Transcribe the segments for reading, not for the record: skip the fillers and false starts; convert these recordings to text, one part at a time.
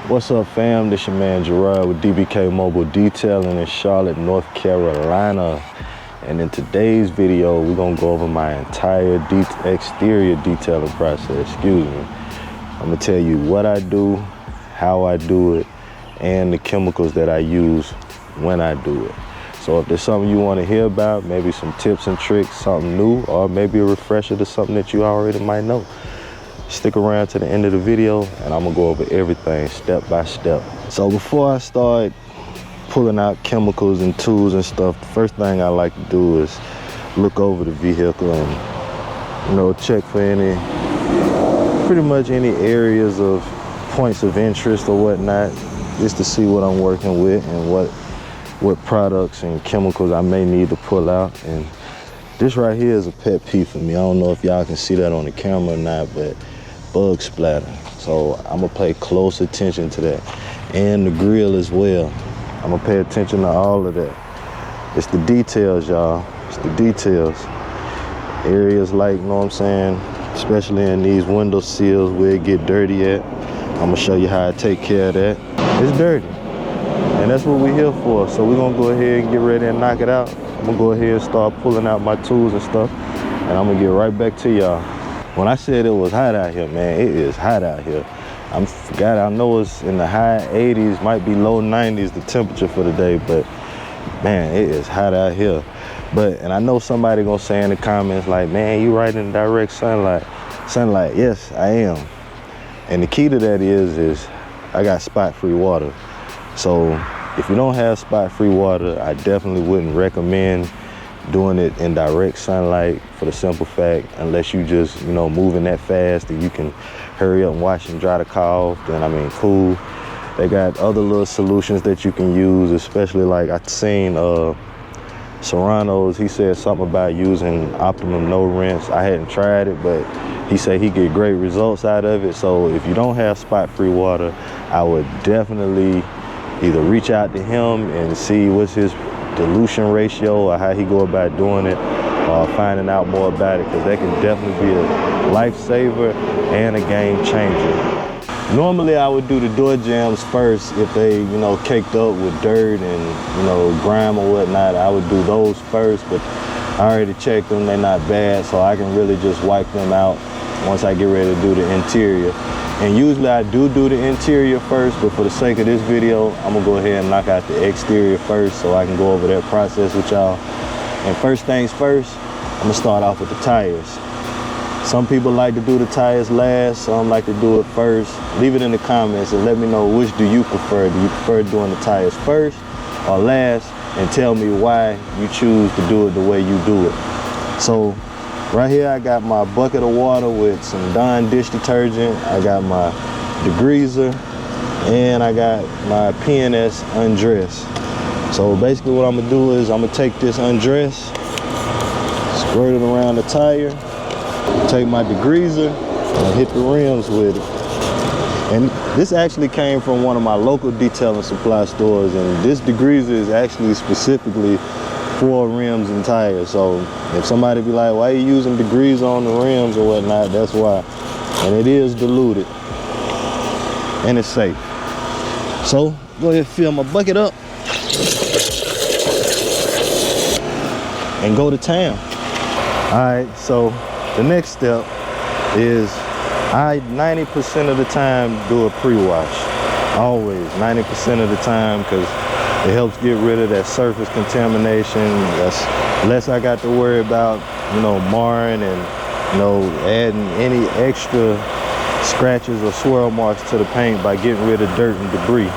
What's up, fam? This your man Gerard with D.B.K Mobile Detailing in Charlotte, North Carolina. And in today's video, we're gonna go over my entire exterior detailing process, I'm gonna tell you what I do, how I do it, and the chemicals that I use when I do it. So if there's something you wanna hear about, maybe some tips and tricks, something new, or maybe a refresher to something that you already might know, stick around to the end of the video and I'm gonna go over everything step by step. So before I start pulling out chemicals and tools and stuff, the first thing I like to do is look over the vehicle and, check for pretty much any areas of points of interest or whatnot, just to see what I'm working with and what products and chemicals I may need to pull out. And this right here is a pet peeve for me. I don't know if y'all can see that on the camera or not, but bug splatter. So I'm gonna pay close attention to that, and the grill as well. I'm gonna pay attention to all of that. It's the details, y'all. It's the details. Areas like, especially in these window sills where it get dirty at. I'm gonna show you how I take care of that. It's dirty, and that's what we're here for. So we're gonna go ahead and get ready and knock it out. I'm gonna go ahead and start pulling out my tools and stuff, and I'm gonna get right back to y'all. When I said it was hot out here, man, it is hot out here. I know it's in the high 80s, might be low 90s, the temperature for the day, but man, it is hot out here. And I know somebody gonna say in the comments like, man, you right in direct sunlight. Yes, I am. And the key to that is I got spot-free water. So if you don't have spot-free water, I definitely wouldn't recommend doing it in direct sunlight, for the simple fact, unless you just, moving that fast and you can hurry up and wash and dry the car off, then cool. They got other little solutions that you can use, especially like I seen Serrano's, he said something about using Optimum No Rinse. I hadn't tried it, but he said he get great results out of it. So if you don't have spot-free water, I would definitely either reach out to him and see what's his dilution ratio or how he go about doing it, or finding out more about it, because that can definitely be a lifesaver and a game changer. Normally I would do the door jambs first if they, caked up with dirt and, grime or whatnot. I would do those first, but I already checked them, they're not bad, so I can really just wipe them out once I get ready to do the interior. And usually I do the interior first, but for the sake of this video, I'm gonna go ahead and knock out the exterior first so I can go over that process with y'all. And first things first, I'm gonna start off with the tires. Some people like to do the tires last, some like to do it first. Leave it in the comments and let me know, which do you prefer? Do you prefer doing the tires first or last? And tell me why you choose to do it the way you do it. So right here I got my bucket of water with some Dawn dish detergent. I got my degreaser, and I got my PNS undress. So basically what I'm gonna do is I'm gonna take this undress, squirt it around the tire, take my degreaser and hit the rims with it. And this actually came from one of my local detailing supply stores, and this degreaser is actually specifically for rims and tires. So if somebody be like, why are you using degreaser on the rims or whatnot, that's why. And it is diluted and it's safe. So go ahead and fill my bucket up and go to town. All right, so the next step is I 90% of the time do a pre-wash. Always 90% of the time, because it helps get rid of that surface contamination. That's less I got to worry about, marring and, adding any extra scratches or swirl marks to the paint by getting rid of dirt and debris.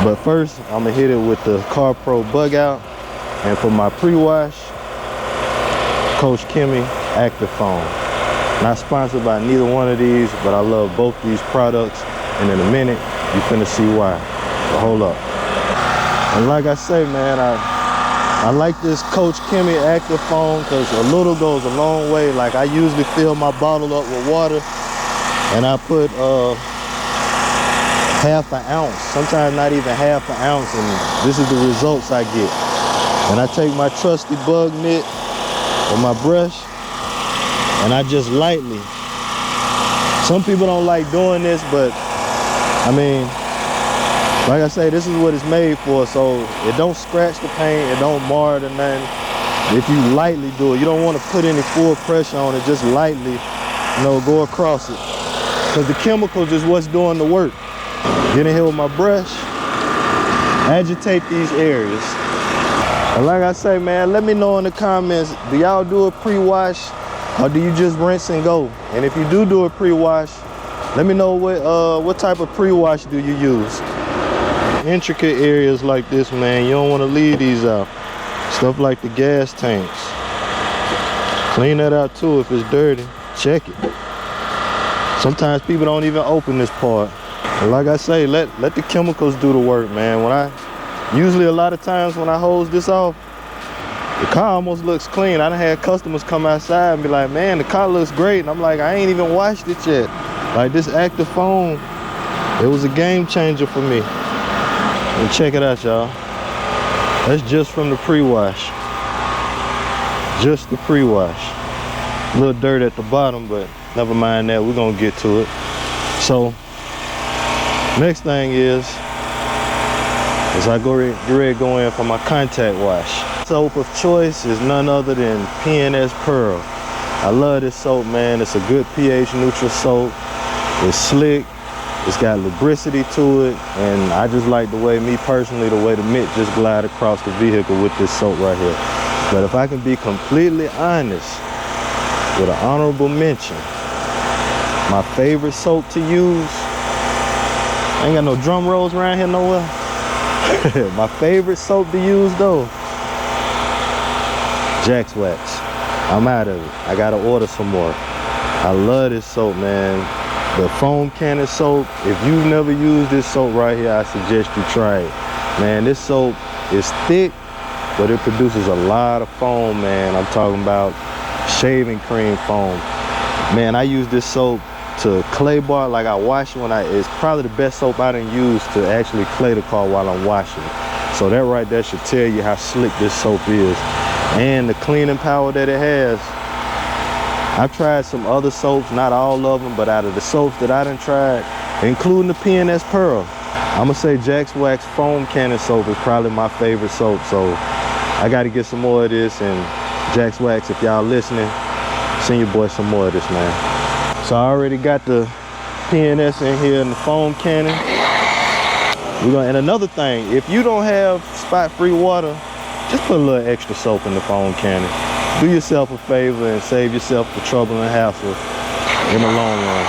But first, I'm gonna hit it with the Car Pro bug out. And for my pre-wash, Coach Kimmy Active Foam. Not sponsored by neither one of these, but I love both these products. And in a minute, you finna see why. So hold up. And like I say, man, I like this Coach Kimmy Active Foam because a little goes a long way. Like I usually fill my bottle up with water and I put half an ounce, sometimes not even half an ounce, and this is the results I get. And I take my trusty bug mitt with my brush and I just lightly. Some people don't like doing this, but I mean, Like I say, this is what it's made for, so it don't scratch the paint, it don't mar it or nothing. If you lightly do it, you don't want to put any full pressure on it, just lightly, you know, go across it. Because the chemicals is what's doing the work. Get in here with my brush, agitate these areas. And like I say, man, let me know in the comments, do y'all do a pre-wash or do you just rinse and go? And if you do a pre-wash, let me know what type of pre-wash do you use. Intricate areas like this, man, you don't want to leave these out. Stuff like the gas tanks. Clean that out too if it's dirty. Check it. Sometimes people don't even open this part. And like I say, let the chemicals do the work, man. Usually a lot of times when I hose this off, the car almost looks clean. I done had customers come outside and be like, man, the car looks great. And I'm like, I ain't even washed it yet. Like this active foam, it was a game changer for me. And check it out, y'all. That's just from the pre-wash. Just the pre-wash. A little dirt at the bottom, but never mind that. We're gonna get to it. So, next thing is I get ready to go in for my contact wash. Soap of choice is none other than P&S Pearl. I love this soap, man. It's a good pH neutral soap. It's slick. It's got lubricity to it, and I just like the way, me personally, the way the mitt just glide across the vehicle with this soap right here. But if I can be completely honest, with an honorable mention, my favorite soap to use, I ain't got no drum rolls around here nowhere. My favorite soap to use though, Jack's Wax. I'm out of it. I gotta order some more. I love this soap, man. The foam cannon soap, if you've never used this soap right here, I suggest you try it. Man, this soap is thick, but it produces a lot of foam, man. I'm talking about shaving cream foam. Man, I use this soap to clay bar, like I wash it it's probably the best soap I done used to actually clay the car while I'm washing it. So that right there should tell you how slick this soap is. And the cleaning power that it has. I've tried some other soaps, not all of them, but out of the soaps that I done tried, including the P&S Pearl, I'm gonna say Jack's Wax Foam Cannon Soap is probably my favorite soap. So I gotta get some more of this, and Jack's Wax, if y'all listening, send your boy some more of this, man. So I already got the P&S in here and the foam cannon. And another thing, if you don't have spot-free water, just put a little extra soap in the foam cannon. Do yourself a favor and save yourself the trouble and hassle in the long run.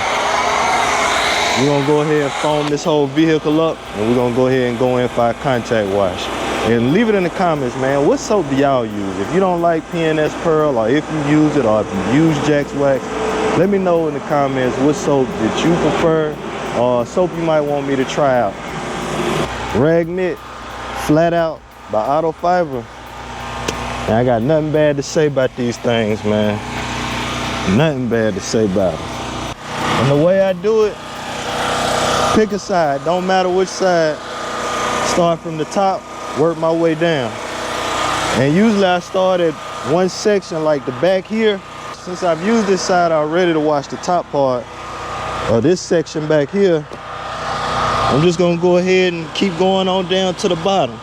We're gonna go ahead and foam this whole vehicle up, and we're gonna go ahead and go in for our contact wash. And leave it in the comments, man, what soap do y'all use? If you don't like P&S Pearl, or if you use it, or if you use Jack's Wax, let me know in the comments what soap that you prefer, or soap you might want me to try out. Rag Mitt Flat Out by Auto Fiber. And I got nothing bad to say about these things, man. Nothing bad to say about them. And the way I do it, pick a side, don't matter which side. Start from the top, work my way down. And usually I start at one section, like the back here. Since I've used this side already to wash the top part, or this section back here, I'm just gonna go ahead and keep going on down to the bottom.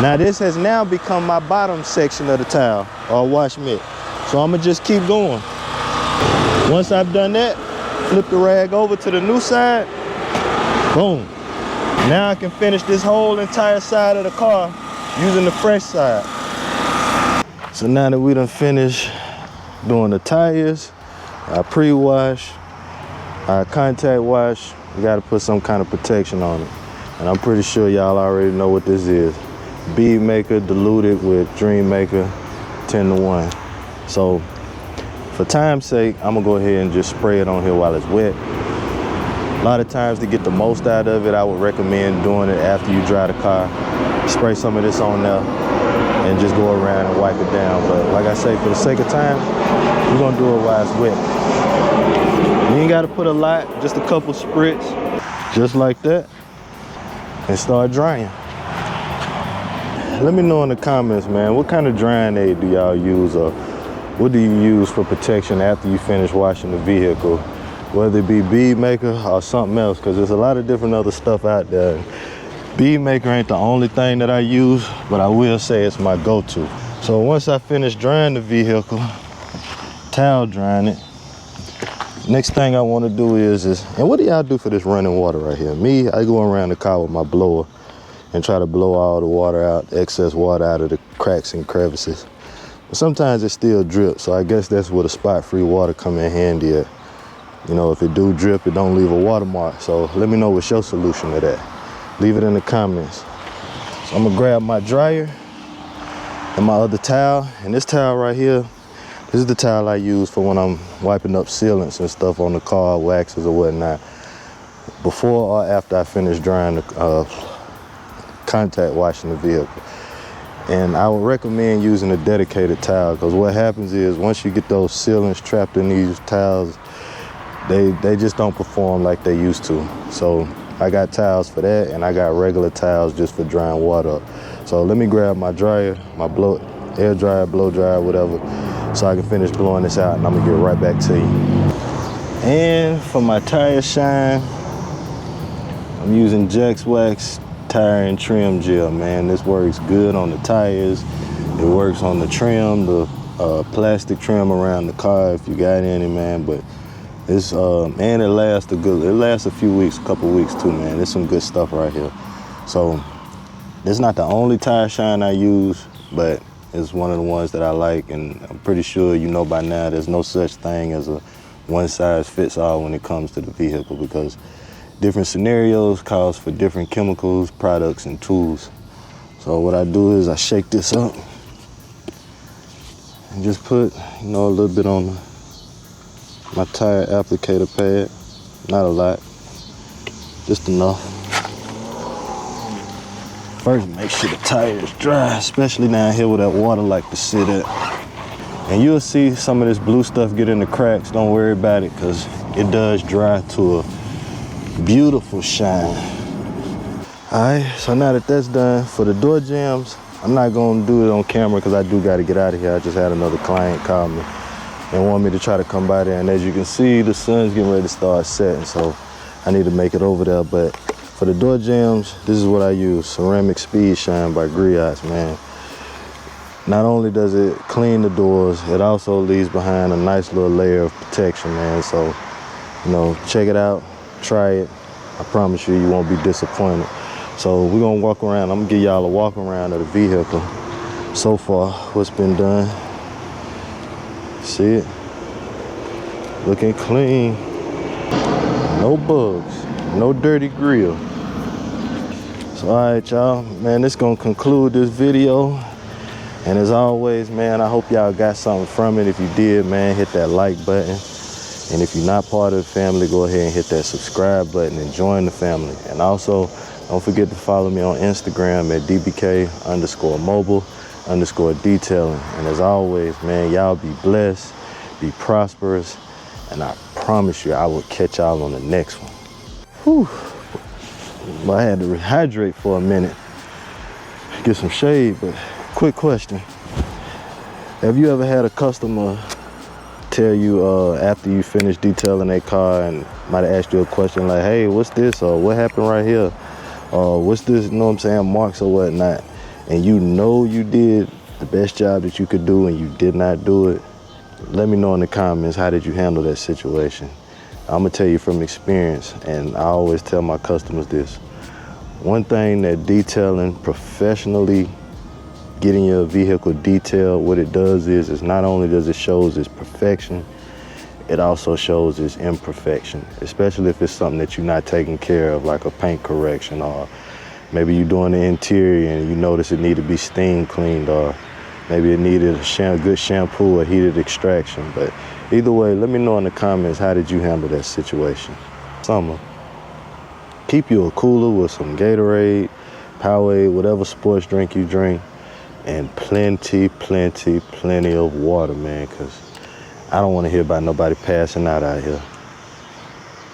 Now this has now become my bottom section of the towel, or wash mitt. So I'm gonna just keep going. Once I've done that, flip the rag over to the new side, boom. Now I can finish this whole entire side of the car using the fresh side. So now that we done finished doing the tires, our pre-wash, our contact wash, we gotta put some kind of protection on it. And I'm pretty sure y'all already know what this is. Bead Maker diluted with Dream Maker 10-to-1. So for time's sake, I'm gonna go ahead and just spray it on here while it's wet. A lot of times to get the most out of it, I would recommend doing it after you dry the car. Spray some of this on there and just go around and wipe it down. But like I say, for the sake of time, we're gonna do it while it's wet. You ain't gotta put a lot, just a couple spritz, just like that, and start drying. Let me know in the comments, man, what kind of drying aid do y'all use, or what do you use for protection after you finish washing the vehicle? whether it be bead maker or something else, because there's a lot of different other stuff out there. Bead maker ain't the only thing that I use, but I will say it's my go-to. So once I finish drying the vehicle, towel drying it, next thing I want to do is and what do y'all do for this running water right here? Me, I go around the car with my blower and try to blow all the water out, excess water out of the cracks and crevices. But sometimes it still drips, so I guess that's where the spot-free water come in handy at. You know, if it do drip, it don't leave a watermark. So let me know what's your solution to that. Leave it in the comments. So I'm gonna grab my dryer and my other towel. And this towel right here, this is the towel I use for when I'm wiping up sealants and stuff on the car, waxes or whatnot, before or after I finish drying the contact washing the vehicle. And I would recommend using a dedicated towel, because what happens is once you get those sealants trapped in these towels, they just don't perform like they used to. So I got towels for that, and I got regular towels just for drying water up. So let me grab my dryer, my air dryer, blow dryer, whatever, so I can finish blowing this out, and I'm gonna get right back to you. And for my tire shine, I'm using Jax Wax tire and trim gel, man. This works good on the tires. It works on the trim, the plastic trim around the car if you got any, man. But it's and it lasts a few weeks, a couple weeks too, man. There's some good stuff right here. So it's not the only tire shine I use, but it's one of the ones that I like, and I'm pretty sure you know by now there's no such thing as a one size fits all when it comes to the vehicle, because different scenarios calls for different chemicals, products, and tools. So what I do is I shake this up and just put, you know, a little bit on my tire applicator pad. Not a lot, just enough. First, make sure the tire is dry, especially down here where that water like to sit at. And you'll see some of this blue stuff get in the cracks. Don't worry about it, because it does dry to a beautiful shine. All right, so now that that's done, for the door jambs, I'm not gonna do it on camera because I do gotta get out of here. I just had another client call me and want me to try to come by there. And as you can see, the sun's getting ready to start setting, so I need to make it over there. But for the door jambs, this is what I use, Ceramic Speed Shine by Griot's, man. Not only does it clean the doors, it also leaves behind a nice little layer of protection, man. So, you know, check it out. Try it. I promise you won't be disappointed. So we're gonna walk around. I'm gonna give y'all a walk around of the vehicle so far, what's been done. See it? Looking clean. No bugs, no dirty grill. So all right, y'all, man, this gonna conclude this video. And as always, man, I hope y'all got something from it. If you did, man, hit that like button. And if you're not part of the family, go ahead and hit that subscribe button and join the family. And also, don't forget to follow me on Instagram at DBK_mobile_detailing. And as always, man, y'all be blessed, be prosperous, and I promise you I will catch y'all on the next one. Whew. Well, I had to rehydrate for a minute, get some shade, but quick question. Have you ever had a customer tell you after you finish detailing their car and might have asked you a question like, hey, what's this, or what happened right here, or what's this, you know what I'm saying, marks or whatnot, and you know you did the best job that you could do and you did not do it? Let me know in the comments, how did you handle that situation? I'm gonna tell you from experience, and I always tell my customers this. One thing that detailing professionally, getting your vehicle detailed, what it does is not only does it shows its perfection, it also shows its imperfection, especially if it's something that you're not taking care of, like a paint correction, or maybe you're doing the interior and you notice it need to be steam cleaned, or maybe it needed a good shampoo or heated extraction. But either way, let me know in the comments, how did you handle that situation? Summer, keep you a cooler with some Gatorade, Powerade, whatever sports drink you drink, and plenty of water, man, because I don't want to hear about nobody passing out here.